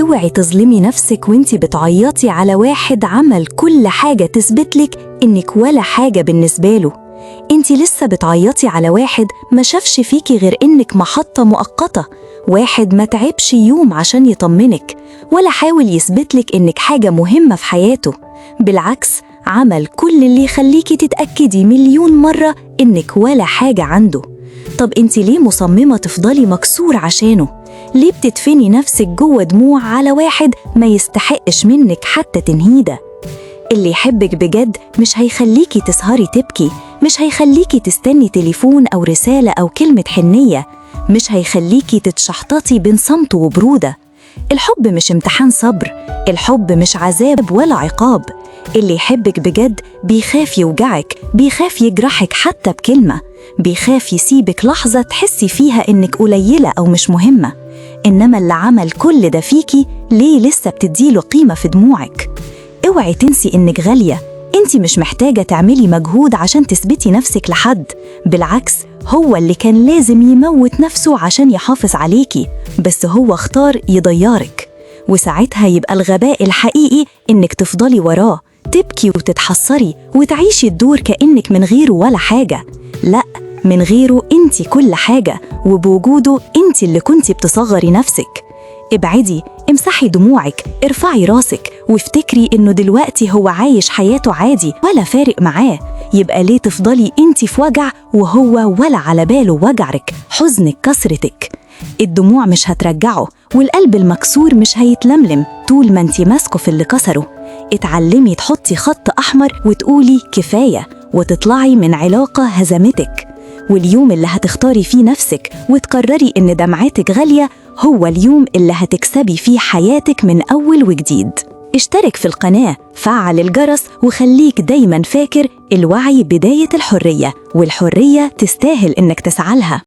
اوعي تظلمي نفسك وانتي بتعيطي على واحد عمل كل حاجة تثبتلك إنك ولا حاجة بالنسبة له. انتي لسه بتعيطي على واحد ما شافش فيكي غير إنك محطة مؤقتة، واحد ما تعبش يوم عشان يطمنك ولا حاول يثبتلك إنك حاجة مهمة في حياته. بالعكس، عمل كل اللي يخليكي تتأكدي مليون مرة إنك ولا حاجة عنده. طب انتي ليه مصممة تفضلي مكسور عشانه؟ ليه بتدفني نفسك جوه دموع على واحد ما يستحقش منك حتى تنهيدة؟ اللي يحبك بجد مش هيخليكي تسهري تبكي، مش هيخليكي تستني تليفون أو رسالة أو كلمة حنية، مش هيخليكي تتشحططي بين صمت وبرودة. الحب مش امتحان صبر، الحب مش عذاب ولا عقاب. اللي يحبك بجد بيخاف يوجعك، بيخاف يجرحك حتى بكلمة، بيخاف يسيبك لحظة تحسي فيها إنك قليلة أو مش مهمة. إنما اللي عمل كل ده فيكي ليه لسه بتديله قيمة في دموعك؟ اوعي تنسي إنك غالية، انتي مش محتاجة تعملي مجهود عشان تثبتي نفسك لحد. بالعكس، هو اللي كان لازم يموت نفسه عشان يحافظ عليكي، بس هو اختار يضيعك. وساعتها يبقى الغباء الحقيقي إنك تفضلي وراه، تبكي وتتحسري وتعيشي الدور كأنك من غيره ولا حاجة. لأ، من غيره انتي كل حاجة، وبوجوده انتي اللي كنتي بتصغري نفسك. ابعدي، امسحي دموعك، ارفعي راسك، وافتكري انه دلوقتي هو عايش حياته عادي ولا فارق معاه. يبقى ليه تفضلي انتي في وجع وهو ولا على باله وجعك، حزنك، كسرتك؟ الدموع مش هترجعه، والقلب المكسور مش هيتلملم طول ما انتي ماسكه في اللي كسره. اتعلمي تحطي خط أحمر وتقولي كفاية، وتطلعي من علاقة هزمتك. واليوم اللي هتختاري فيه نفسك وتقرري إن دمعتك غالية هو اليوم اللي هتكسبي فيه حياتك من أول وجديد. اشترك في القناة، فعل الجرس، وخليك دايما فاكر الوعي بداية الحرية، والحرية تستاهل إنك تسعى لها.